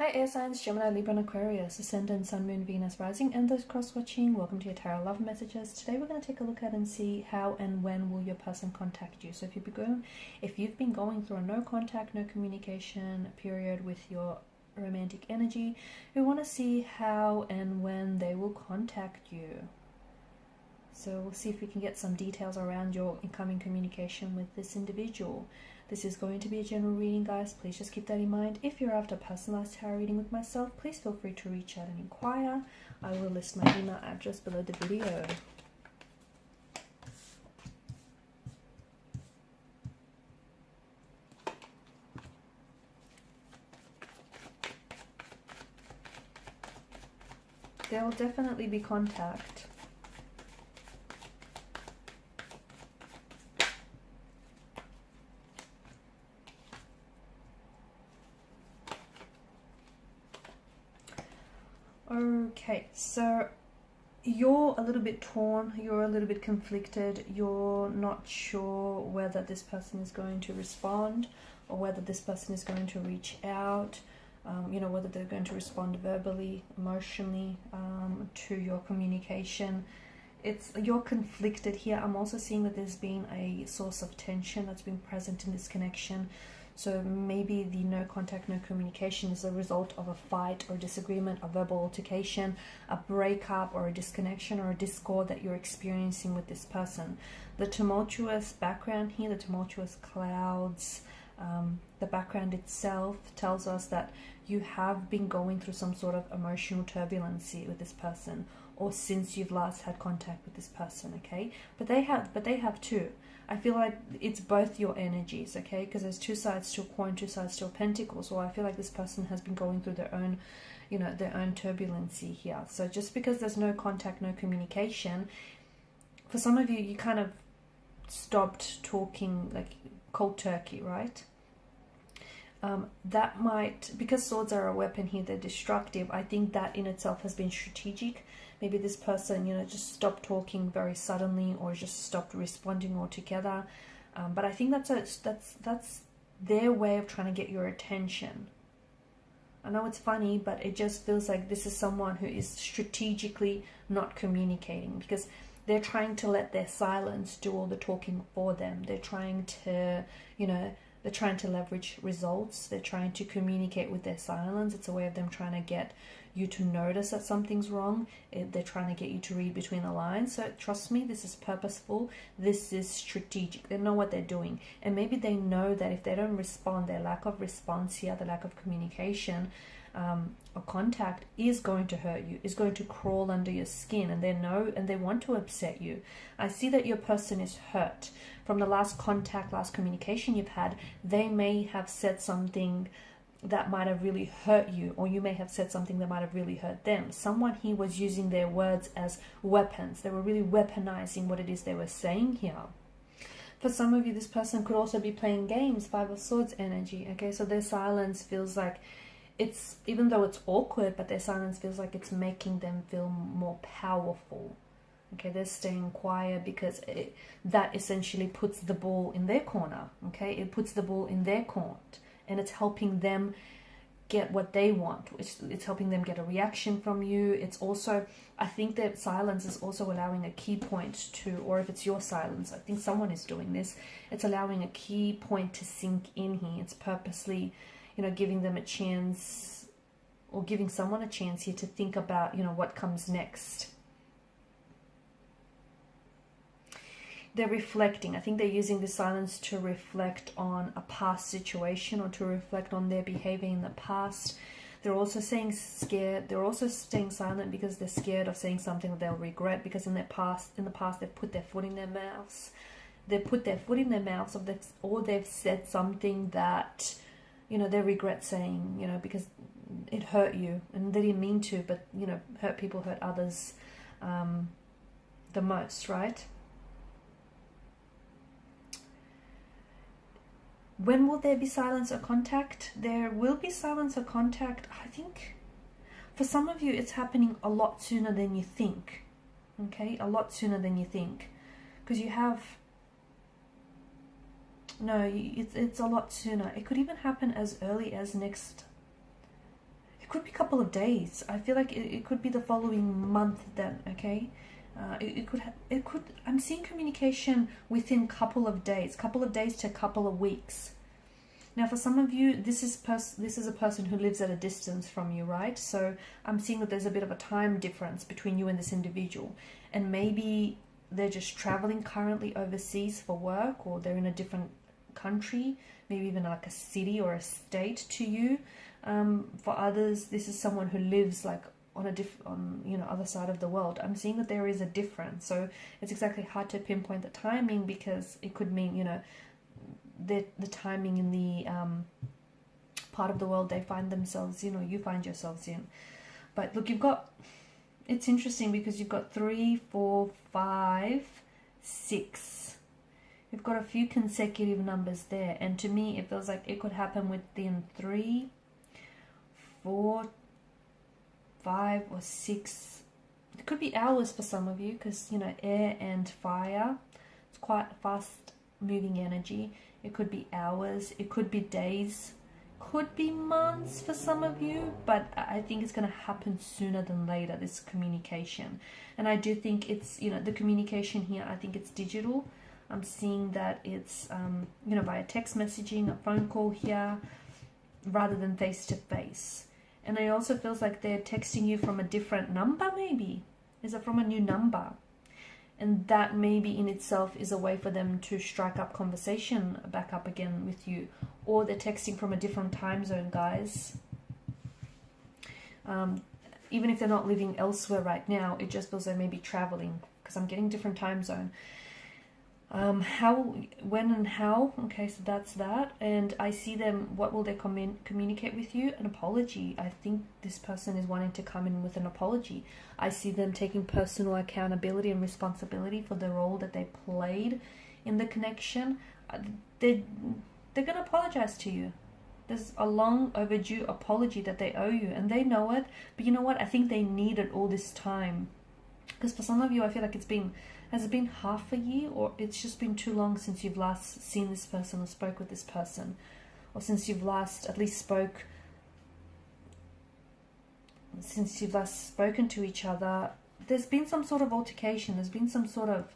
Hi air signs, Gemini, Libra and Aquarius, Ascendant, Sun, Moon, Venus, Rising, and those cross-watching. Welcome to your Tarot Love Messages. Today we're going to take a look at and see how and when will your person contact you. So if you've been going through a no contact, no communication period with your romantic energy, we want to see how and when they will contact you. So we'll see if we can get some details around your incoming communication with this individual. This is going to be a general reading, guys. Please just keep that in mind. If you're after a personalized tarot reading with myself, please feel free to reach out and inquire. I will list my email address below the video. There will definitely be contact. Okay, so you're a little bit torn, you're a little bit conflicted, you're not sure whether this person is going to respond or whether this person is going to reach out, whether they're going to respond verbally, emotionally to your communication. You're conflicted here. I'm also seeing that there's been a source of tension that's been present in this connection. So maybe the no contact, no communication is a result of a fight or disagreement, a verbal altercation, a breakup or a disconnection or a discord that you're experiencing with this person. The tumultuous background here, the tumultuous clouds, the background itself tells us that you have been going through some sort of emotional turbulency with this person, or since you've last had contact with this person, okay? But they have too. I feel like it's both your energies, okay? Because there's two sides to a coin, two sides to a pentacle. So I feel like this person has been going through their own, their own turbulency here. So just because there's no contact, no communication, for some of you, you kind of stopped talking like cold turkey, right? That might, because swords are a weapon here, they're destructive. I think that in itself has been strategic. Maybe this person, just stopped talking very suddenly or just stopped responding altogether. But I think that's their way of trying to get your attention. I know it's funny, but it just feels like this is someone who is strategically not communicating because they're trying to let their silence do all the talking for them. They're trying to, they're trying to leverage results. They're trying to communicate with their silence. It's a way of them trying to get you to notice that something's wrong. They're trying to get you to read between the lines. So trust me, this is purposeful. This is strategic. They know what they're doing. And maybe they know that if they don't respond, their lack of response here, the lack of communication or contact is going to hurt you, is going to crawl under your skin, and they know and they want to upset you. I see that your person is hurt. From the last contact, last communication you've had, they may have said something that might have really hurt you, or you may have said something that might have really hurt them. Someone here was using their words as weapons. They were really weaponizing what it is they were saying here. For some of you, this person could also be playing games, Five of Swords energy, okay? So their silence feels like it's, even though it's awkward, but their silence feels like it's making them feel more powerful. Okay, they're staying quiet because that essentially puts the ball in their corner, okay? It puts the ball in their court, and it's helping them get what they want. It's helping them get a reaction from you. It's also, I think that silence is also allowing a key point to, or if it's your silence, I think someone is doing this, it's allowing a key point to sink in here. It's purposely, giving them a chance, or giving someone a chance here to think about, what comes next. They're reflecting. I think they're using the silence to reflect on a past situation or to reflect on their behavior in the past. They're also staying scared. They're also staying silent because they're scared of saying something that they'll regret, because in the past they've put their foot in their mouths. They've put their foot in their mouths, or they've said something that, they regret saying, because it hurt you and they didn't mean to, but, hurt people, hurt others the most, right? When will there be silence or contact? There will be silence or contact. I think for some of you, it's happening a lot sooner than you think. Okay, a lot sooner than you think. Because you have No, it's a lot sooner. It could even happen as early as next could be a couple of days. I feel like it could be the following month then, okay? It could, I'm seeing communication within couple of days to a couple of weeks. Now, for some of you, this is a person who lives at a distance from you, right? So I'm seeing that there's a bit of a time difference between you and this individual. And maybe they're just traveling currently overseas for work, or they're in a different country, maybe even like a city or a state to you. For others, this is someone who lives like on other side of the world. I'm seeing that there is a difference. So it's exactly hard to pinpoint the timing, because it could mean, the timing in the part of the world they find themselves in, or you find yourselves in. But look, it's interesting because you've got 3, 4, 5, 6. You've got a few consecutive numbers there, and to me it feels like it could happen within 3, 4, 5 or 6. It could be hours for some of you, because air and fire, it's quite fast moving energy. It could be hours, it could be days, could be months for some of you, but I think it's going to happen sooner than later, this communication. And I do think it's, the communication here, I think it's digital. I'm seeing that it's, via text messaging, a phone call here, rather than face to face. And it also feels like they're texting you from a different number, maybe. Is it from a new number? And that maybe in itself is a way for them to strike up conversation back up again with you. Or they're texting from a different time zone, guys. Even if they're not living elsewhere right now, it just feels they may be traveling, because I'm getting different time zone. How, when and how, okay, so that's that. And I see them, what will they communicate with you? An apology. I think this person is wanting to come in with an apology. I see them taking personal accountability and responsibility for the role that they played in the connection. They're going to apologize to you. There's a long overdue apology that they owe you, and they know it. But you know what? I think they need it all this time. Because for some of you, I feel like has it been half a year, or it's just been too long since you've last seen this person or spoke with this person, or since you've last spoken to each other. There's been some sort of altercation. There's been some sort of,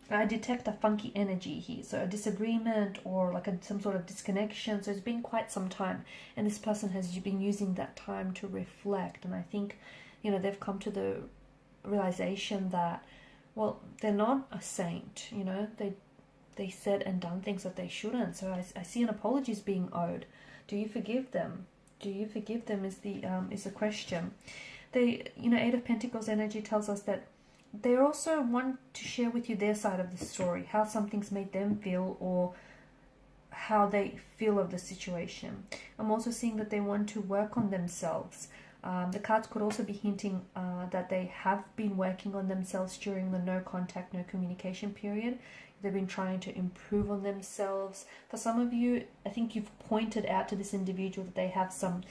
I detect a funky energy here. So a disagreement, or like some sort of disconnection. So it's been quite some time, and this person has been using that time to reflect. And I think, they've come to the realization that, well, they're not a saint, they said and done things that they shouldn't. So I see an apology is being owed. Do you forgive them? Do you forgive them is the question. They, 8 of Pentacles energy tells us that they also want to share with you their side of the story, how something's made them feel, or how they feel of the situation. I'm also seeing that they want to work on themselves. The cards could also be hinting that they have been working on themselves during the no contact, no communication period. They've been trying to improve on themselves. For some of you, I think you've pointed out to this individual that they have some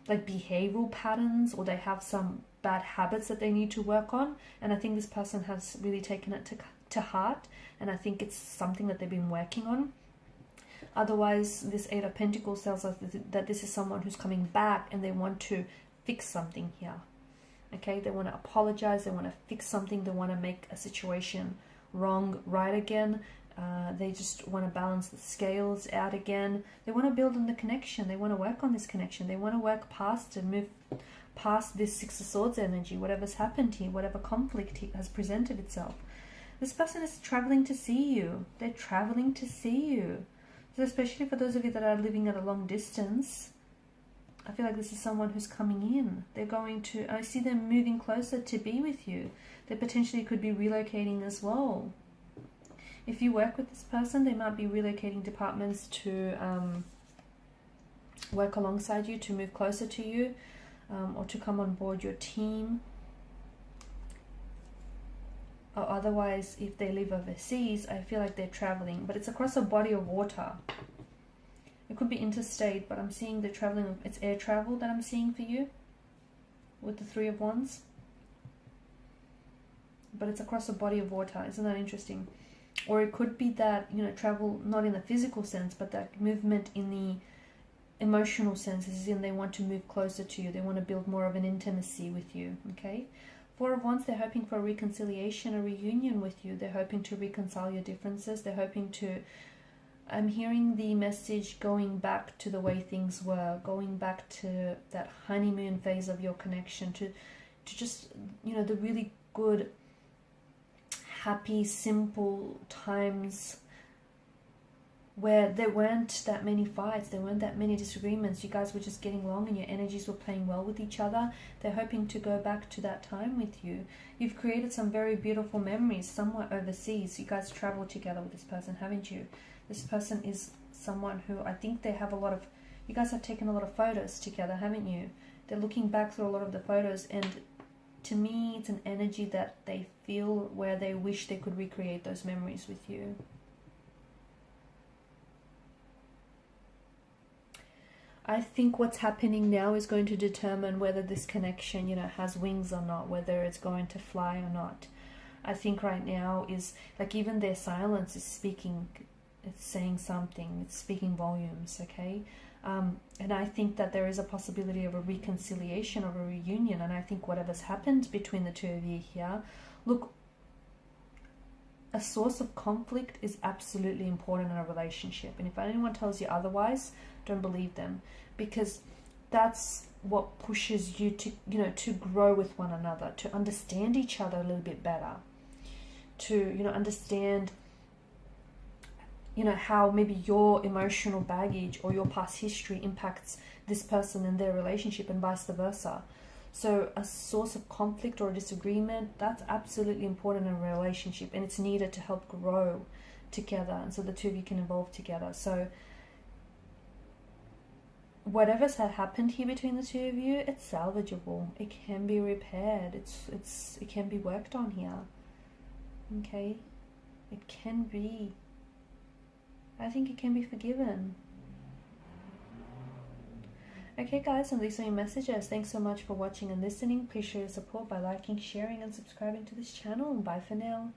like behavioral patterns, or they have some bad habits that they need to work on. And I think this person has really taken it to heart. And I think it's something that they've been working on. Otherwise, this 8 of Pentacles tells us that this is someone who's coming back and they want to fix something here. Okay, they want to apologize, they want to fix something, they want to make a situation wrong right again. They just want to balance the scales out again. They want to build on the connection. They want to work on this connection. They want to work past and move past this 6 of Swords energy, whatever's happened here, whatever conflict has presented itself. This person is traveling to see you. They're traveling to see you. So especially for those of you that are living at a long distance, I feel like this is someone who's coming in. They're going to, I see them moving closer to be with you. They potentially could be relocating as well. If you work with this person, they might be relocating departments to work alongside you, to move closer to you, or to come on board your team. Or otherwise, if they live overseas, I feel like they're traveling, but it's across a body of water. It could be interstate, but I'm seeing the traveling. It's air travel that I'm seeing for you with the 3 of Wands. But it's across a body of water. Isn't that interesting? Or it could be that, travel not in the physical sense, but that movement in the emotional sense, as in they want to move closer to you. They want to build more of an intimacy with you, okay? Four of Wands, they're hoping for a reconciliation, a reunion with you. They're hoping to reconcile your differences. They're hoping to, I'm hearing the message going back to the way things were, going back to that honeymoon phase of your connection, to just, you know, the really good, happy, simple times where there weren't that many fights, there weren't that many disagreements. You guys were just getting along and your energies were playing well with each other. They're hoping to go back to that time with you. You've created some very beautiful memories somewhere overseas. You guys traveled together with this person, haven't you? This person is someone who, I think they have a lot of, you guys have taken a lot of photos together, haven't you? They're looking back through a lot of the photos, and to me it's an energy that they feel where they wish they could recreate those memories with you. I think what's happening now is going to determine whether this connection, you know, has wings or not, whether it's going to fly or not. I think right now is, like, even their silence is speaking, it's saying something, it's speaking volumes, okay? And I think that there is a possibility of a reconciliation, of a reunion, and I think whatever's happened between the two of you here, look, a source of conflict is absolutely important in a relationship, and if anyone tells you otherwise, don't believe them, because that's what pushes you to, you know, to grow with one another, to understand each other a little bit better, to, you know, understand, you know, how maybe your emotional baggage or your past history impacts this person and their relationship, and vice versa. So a source of conflict or a disagreement, that's absolutely important in a relationship, and it's needed to help grow together, and so the two of you can evolve together. So whatever's had happened here between the two of you, it's salvageable. It can be repaired. It can be worked on here. Okay? It can be. I think it can be forgiven. Okay guys, and these are your messages. Thanks so much for watching and listening. Please show your support by liking, sharing and subscribing to this channel. Bye for now.